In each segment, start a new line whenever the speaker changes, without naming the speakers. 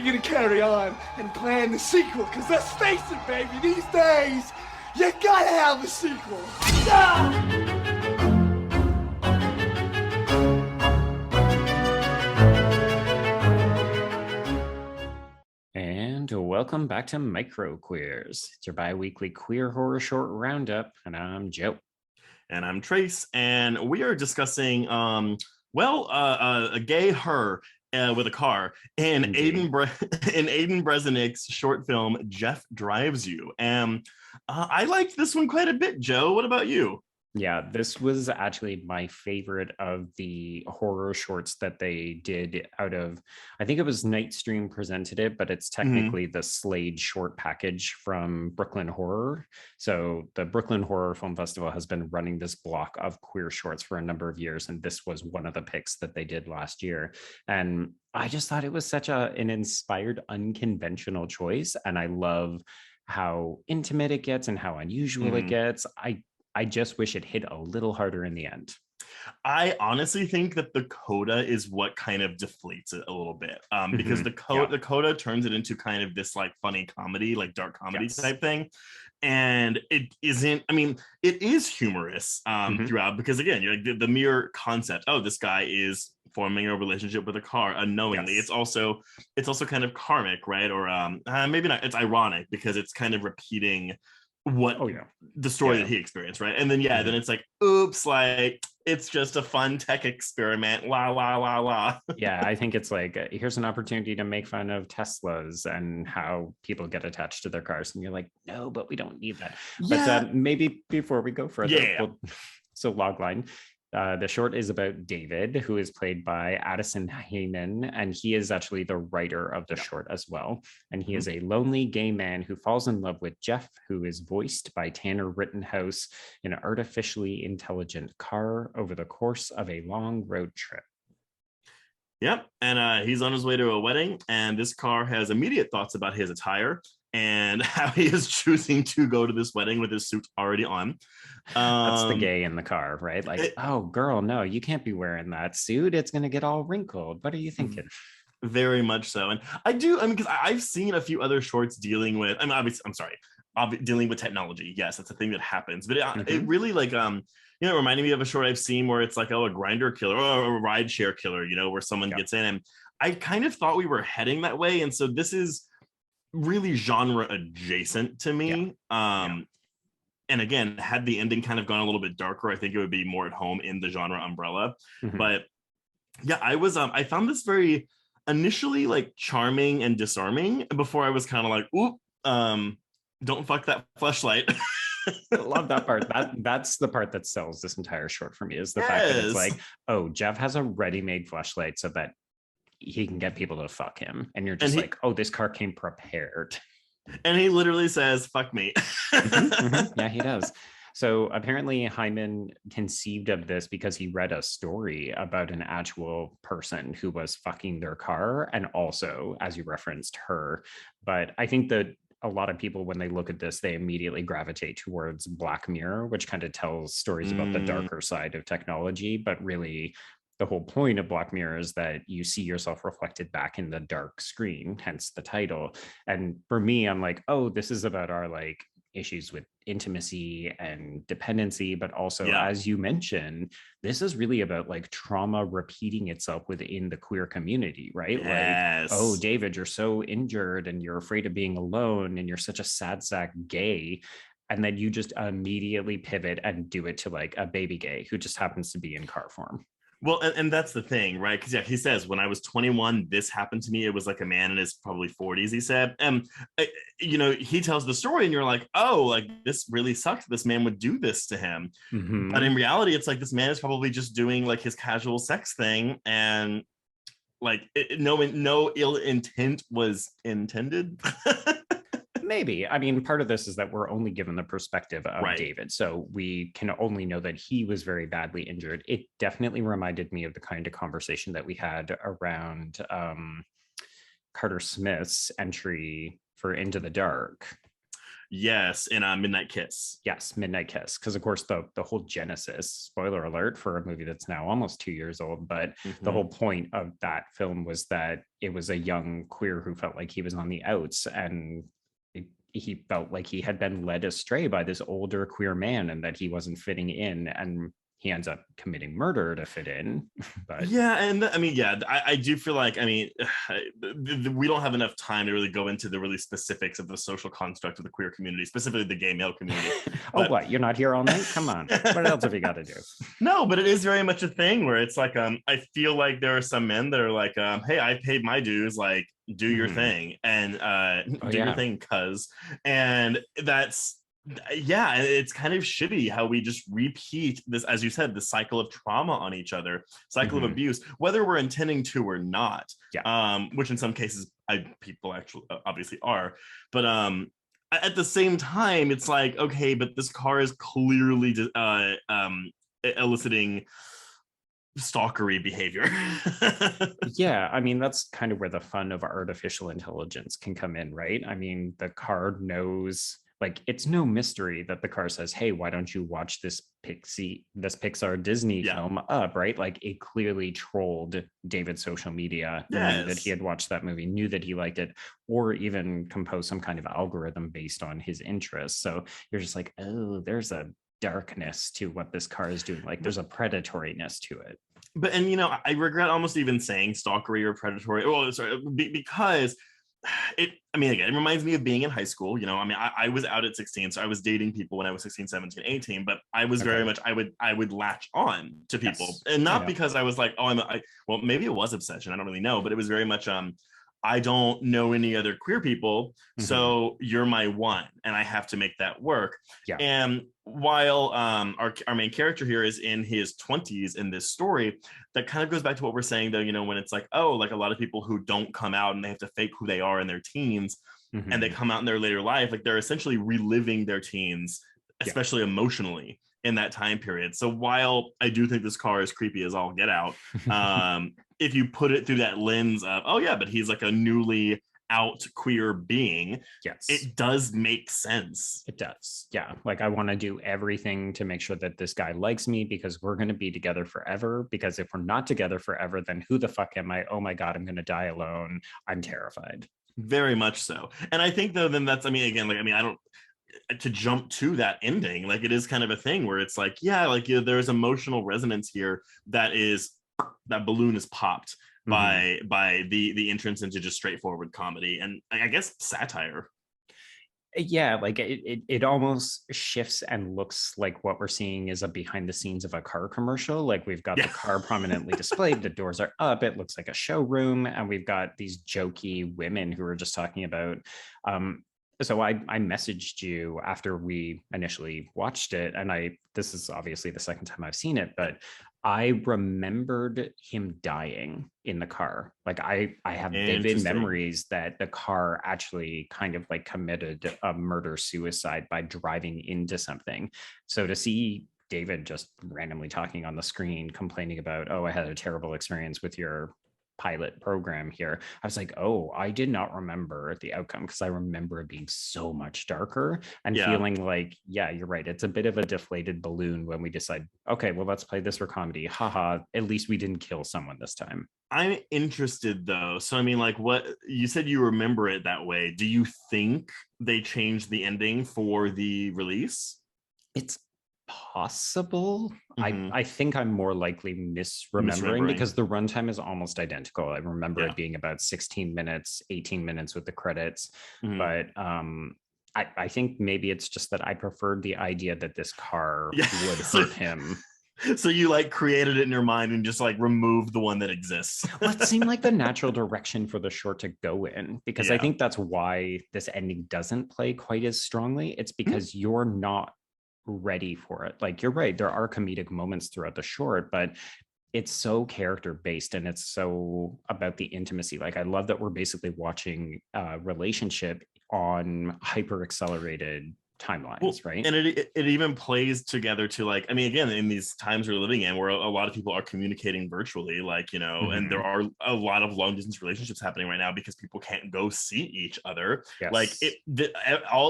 we're gonna carry on and plan the sequel, because let's face it, baby, these days, you gotta have a sequel.
And welcome back to Micro Queers. It's your bi-weekly queer horror short roundup, and I'm Joe.
And I'm Trace, and we are discussing, a gay her with a car in Aidan Brezonick's short film Jeff Drives You. And I liked this one quite a bit, Joe. What about you?
Yeah, this was actually my favorite of the horror shorts that they did out of, I think it was Nightstream presented it, but it's technically the Slade short package from Brooklyn Horror. So the Brooklyn Horror Film Festival has been running this block of queer shorts for a number of years, and this was one of the picks that they did last year. And I just thought it was such an inspired, unconventional choice, and I love how intimate it gets and how unusual it gets. I just wish it hit a little harder in the end.
I honestly think that the coda is what kind of deflates it a little bit, because the coda turns it into kind of this like funny comedy, like dark comedy type thing. And it isn't, I mean, it is humorous throughout, because again, you're like the mere concept, oh, this guy is forming a relationship with a car unknowingly. It's also kind of karmic, right? Or maybe not, it's ironic because it's kind of repeating what the story that he experienced, right? And then then it's like, oops, like it's just a fun tech experiment, la la la la.
Yeah, I think it's like, here's an opportunity to make fun of Teslas and how people get attached to their cars, and you're like, no, but we don't need that. But maybe before we go further, so logline. The short is about David, who is played by Addison Hayman, and he is actually the writer of the short as well. And he is a lonely gay man who falls in love with Jeff, who is voiced by Tanner Rittenhouse, in an artificially intelligent car over the course of a long road trip.
Yep, and he's on his way to a wedding, and this car has immediate thoughts about his attire and how he is choosing to go to this wedding with his suit already on.
That's the gay in the car, right? Like, oh, girl, no, you can't be wearing that suit. It's going to get all wrinkled. What are you thinking?
Very much so. And because I've seen a few other shorts dealing with, dealing with technology. Yes, that's a thing that happens. But it really like, it reminded me of a short I've seen where it's like, a grinder killer or a rideshare killer, where someone gets in. And I kind of thought we were heading that way. And so this is really genre adjacent to me. And again, had the ending kind of gone a little bit darker, I think it would be more at home in the genre umbrella. But yeah, I found this very initially like charming and disarming before I was kind of like, oop, don't fuck that fleshlight.
I love that part. That's the part that sells this entire short for me, is the fact that it's like, oh, Jeff has a ready-made fleshlight so that he can get people to fuck him. And you're just like, oh, this car came prepared.
And he literally says, fuck me.
Yeah, he does. So apparently Hyman conceived of this because he read a story about an actual person who was fucking their car, and also, as you referenced, her. But I think that a lot of people, when they look at this, they immediately gravitate towards Black Mirror, which kind of tells stories about the darker side of technology. But really, the whole point of Black Mirror is that you see yourself reflected back in the dark screen, hence the title. And for me, I'm like, oh, this is about our like issues with intimacy and dependency, but also, as you mentioned, this is really about like trauma repeating itself within the queer community, right?
Yes.
Like, oh, David, you're so injured and you're afraid of being alone and you're such a sad sack gay. And then you just immediately pivot and do it to like a baby gay who just happens to be in car form.
Well, and that's the thing, right? Because he says, when I was 21, this happened to me. It was like a man in his probably 40s, he said. And, he tells the story and you're like, oh, like this really sucks. This man would do this to him. But in reality, it's like this man is probably just doing like his casual sex thing. And like no ill intent was intended.
Maybe. I mean, part of this is that we're only given the perspective of David. So we can only know that he was very badly injured. It definitely reminded me of the kind of conversation that we had around Carter Smith's entry for Into the Dark.
Yes, in Midnight Kiss.
Yes, Midnight Kiss, because of course the whole genesis, spoiler alert for a movie that's now almost 2 years old, but the whole point of that film was that it was a young queer who felt like he was on the outs, and he felt like he had been led astray by this older queer man and that he wasn't fitting in, and he ends up committing murder to fit in. But
yeah, and I mean, yeah, I do feel like, I mean, we don't have enough time to really go into the really specifics of the social construct of the queer community, specifically the gay male community.
Oh, what, you're not here all night? Come on, what else have you got to do?
No, but it is very much a thing where it's like, I feel like there are some men that are like, hey, I paid my dues, like, do your thing, and your thing, cuz. And that's, yeah, it's kind of shitty how we just repeat this, as you said, the cycle of trauma on each other, cycle of abuse, whether we're intending to or not. Which in some cases people actually obviously are, but at the same time it's like, okay, but this car is clearly eliciting stalkery behavior.
Yeah, I mean, that's kind of where the fun of artificial intelligence can come in, right? I mean, the car knows, like, it's no mystery that the car says, hey, why don't you watch this Pixar Disney film Up, right? Like, it clearly trolled David's social media, knew that he had watched that movie, knew that he liked it, or even composed some kind of algorithm based on his interests. So you're just like, oh, there's a darkness to what this car is doing. Like, there's a predatoriness to it.
But, and, you know, I regret almost even saying stalkery or predatory. Well, sorry, because I mean, again, it reminds me of being in high school. You know, I mean, I was out at 16, so I was dating people when I was 16, 17, 18, but I was very much, I would latch on to people, and not because I was like, oh, well, maybe it was obsession. I don't really know, but it was very much, I don't know any other queer people, so you're my one, and I have to make that work. And while our main character here is in his 20s in this story, that kind of goes back to what we're saying, though, you know, when it's like, oh, like a lot of people who don't come out and they have to fake who they are in their teens, and they come out in their later life, like they're essentially reliving their teens, especially emotionally, in that time period. So while I do think this car is creepy as all get out, if you put it through that lens of, oh yeah, but he's like a newly out queer being, it does make sense.
It does. Yeah, like, I want to do everything to make sure that this guy likes me, because we're going to be together forever, because if we're not together forever, then who the fuck am I? Oh my god, I'm going to die alone. I'm terrified.
Very much so. And I think, though, then that's, I mean, again, like, I mean, I don't, to jump to that ending, like, it is kind of a thing where it's like, yeah, like, you know, there's emotional resonance here that balloon is popped by the entrance into just straightforward comedy and, I guess, satire.
Yeah, like, it almost shifts and looks like what we're seeing is a behind the scenes of a car commercial. Like, we've got the car prominently displayed, the doors are up, it looks like a showroom, and we've got these jokey women who are just talking about so I messaged you after we initially watched it, and this is obviously the second time I've seen it, but I remembered him dying in the car. Like, I have vivid memories that the car actually kind of like committed a murder-suicide by driving into something. So to see David just randomly talking on the screen, complaining about, oh, I had a terrible experience with your pilot program here, I was like, oh, I did not remember the outcome, because I remember it being so much darker and feeling like, yeah, you're right, it's a bit of a deflated balloon when we decide, okay, well, let's play this for comedy, haha, at least we didn't kill someone this time.
I'm interested, though. So I mean, like, what you said, you remember it that way. Do you think they changed the ending for the release?
It's possible. I think I'm more likely misremembering because the runtime is almost identical. I remember it being about 16 minutes, 18 minutes with the credits, but I think maybe it's just that I preferred the idea that this car would hurt him.
So you like created it in your mind and just like removed the one that exists.
Well, it seemed like the natural direction for the short to go in, because I think that's why this ending doesn't play quite as strongly. It's because you're not ready for it. Like, you're right, there are comedic moments throughout the short, but it's so character based and it's so about the intimacy. Like, I love that we're basically watching a relationship on hyper accelerated timelines, right?
And it even plays together to like, I mean, again, in these times we're living in where a lot of people are communicating virtually, like, you know, and there are a lot of long distance relationships happening right now because people can't go see each other.
Yes.
Like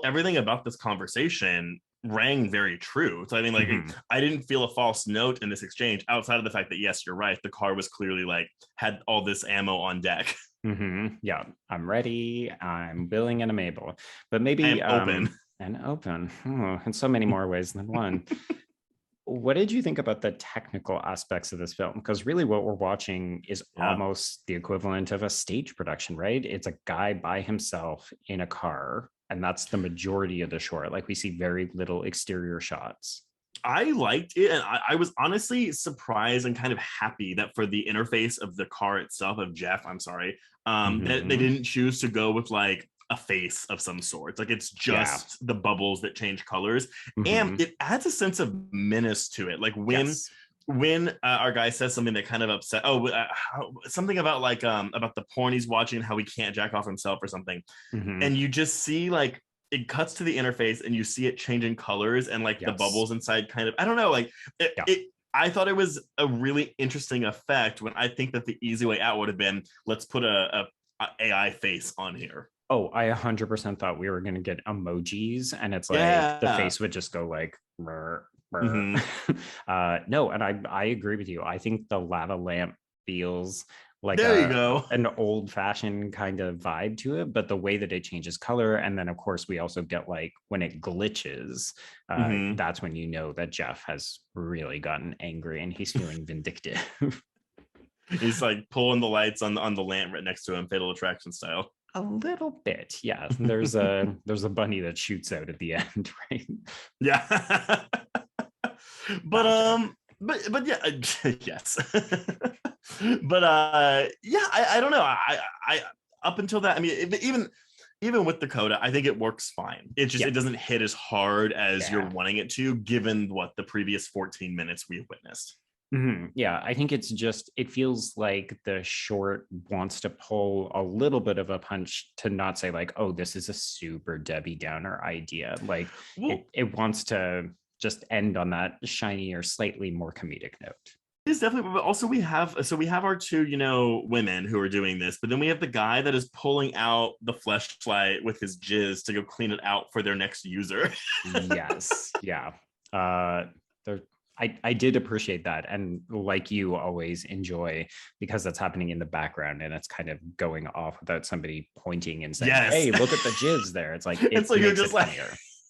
everything about this conversation rang very true. So I mean, like, I didn't feel a false note in this exchange outside of the fact that, yes, you're right, the car was clearly like had all this ammo on deck.
Yeah, I'm ready, I'm willing, and I'm able. But maybe
I'm open.
And open. In so many more ways than one. What did you think about the technical aspects of this film? Because really what we're watching is almost the equivalent of a stage production, right? It's a guy by himself in a car, and that's the majority of the short. Like, we see very little exterior shots.
I liked it, and I was honestly surprised and kind of happy that for the interface of the car itself, of Jeff, I'm sorry, that they didn't choose to go with like a face of some sort. Like, it's just the bubbles that change colors, and it adds a sense of menace to it. Like when our guy says something that kind of upset, something about like about the porn he's watching, how he can't jack off himself or something, and you just see like it cuts to the interface and you see it changing colors and like the bubbles inside kind of, I don't know, like I thought it was a really interesting effect, when I think that the easy way out would have been, let's put a AI face on here.
Oh, I 100% thought we were going to get emojis, and it's like the face would just go like, brr, brr. No, and I agree with you. I think the lava lamp feels like an old-fashioned kind of vibe to it, but the way that it changes color, and then of course we also get like when it glitches, that's when you know that Jeff has really gotten angry and he's feeling vindictive.
He's like pulling the lights on the lamp right next to him, Fatal Attraction style.
A little bit, yeah. There's a bunny that shoots out at the end, right?
Yeah. But yeah, yes. But yeah, I don't know. I up until that, I mean, even with the coda, I think it works fine. It just it doesn't hit as hard as you're wanting it to, given what the previous 14 minutes we've witnessed.
Yeah, I think it's just, it feels like the short wants to pull a little bit of a punch to not say like, oh, this is a super Debbie Downer idea. Like, it wants to just end on that shiny or slightly more comedic note.
It's definitely, but also we have our two, you know, women who are doing this, but then we have the guy that is pulling out the fleshlight with his jizz to go clean it out for their next user.
Yes, yeah. I did appreciate that, and like you, always enjoy because that's happening in the background and it's kind of going off without somebody pointing and saying, hey, look at the jizz there. It's like
it's like you're just like,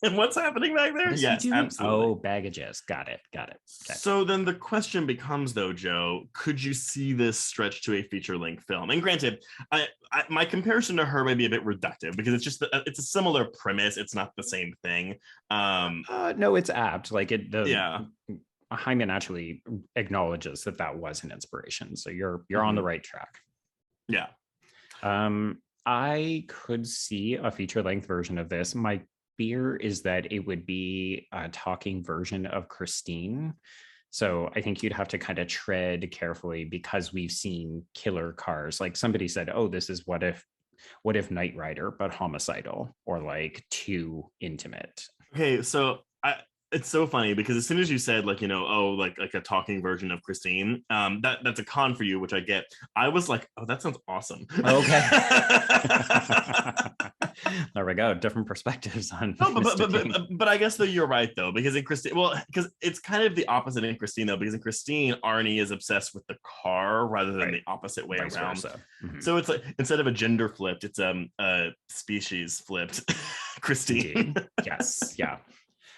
and what's happening back there? Yes, absolutely.
Oh, bag of jizz. Got it. Okay.
So then the question becomes, though, Joe, could you see this stretch to a feature-length film? And granted, my comparison to her may be a bit reductive because it's just it's a similar premise. It's not the same thing.
No, it's apt. Like Hyman actually acknowledges that was an inspiration. So you're on the right track.
Yeah.
I could see a feature-length version of this. My fear is that it would be a talking version of Christine. So I think you'd have to kind of tread carefully because we've seen killer cars. Like somebody said, oh, this is what if Knight Rider, but homicidal, or like too intimate.
Okay, so it's so funny because as soon as you said like, you know, like a talking version of Christine, that's a con for you, which I get. I was like, oh, that sounds awesome.
Okay. There we go. Different perspectives on.
No, but I guess though you're right though, because in Christine, because it's kind of the opposite in Christine though, because in Christine, Arnie is obsessed with the car rather than the opposite way around. So it's like instead of a gender flipped, it's a species flipped. Christine.
Yes. Yeah.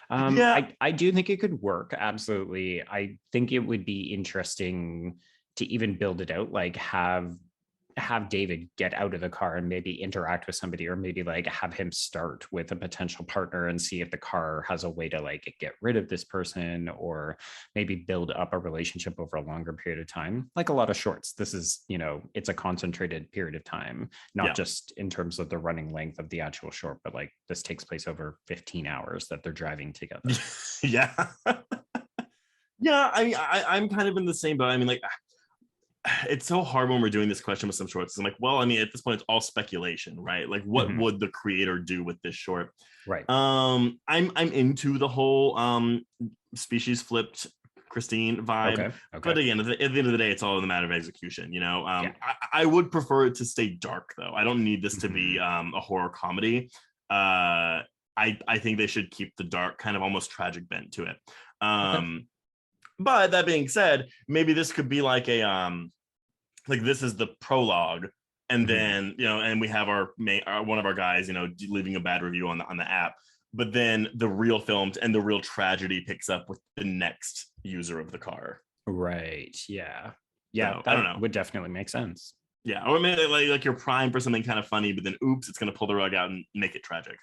I do think it could work. Absolutely. I think it would be interesting to even build it out, like have David get out of the car and maybe interact with somebody, or maybe like have him start with a potential partner and see if the car has a way to like get rid of this person, or maybe build up a relationship over a longer period of time. Like a lot of shorts, this is, you know, it's a concentrated period of time, not just in terms of the running length of the actual short, but like this takes place over 15 hours that they're driving together.
Yeah. Yeah, I mean, I'm kind of in the same boat. I mean, like, it's so hard when we're doing this question with some shorts. I'm like, well, I mean, at this point, it's all speculation, right? Like, what
Mhm.
would the creator do with this short?
Right.
I'm into the whole species flipped Christine vibe.
Okay.
But
Okay.
again, at the end of the day, it's all in the matter of execution.
Yeah.
I would prefer it to stay dark, though. I don't need this to be
Mhm.
a horror comedy. I think they should keep the dark, kind of almost tragic bent to it.
Okay.
But that being said, maybe this could be like a like this is the prologue, and
Mhm.
then and we have our one of our guys leaving a bad review on the app, but then the real films and the real tragedy picks up with the next user of the car.
Right. Yeah. Yeah.
So, I don't
That
know.
would definitely make sense.
Yeah, or maybe like you're primed for something kind of funny, but then oops, it's gonna pull the rug out and make it tragic.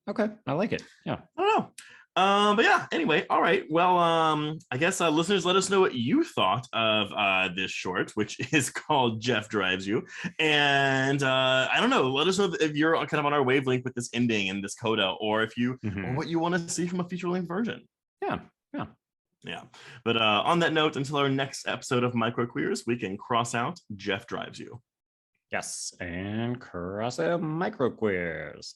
Okay. I like it. Yeah.
I don't know. But yeah, anyway, all right. Well, I guess listeners, let us know what you thought of this short, which is called Jeff Drives You. And I don't know, let us know if you're kind of on our wavelength with this ending and this coda, or if you or
Mhm.
what you want to see from a feature length version.
Yeah. Yeah.
Yeah. But on that note, until our next episode of Micro Queers, we can cross out Jeff Drives You.
Yes. And cross out micro queers.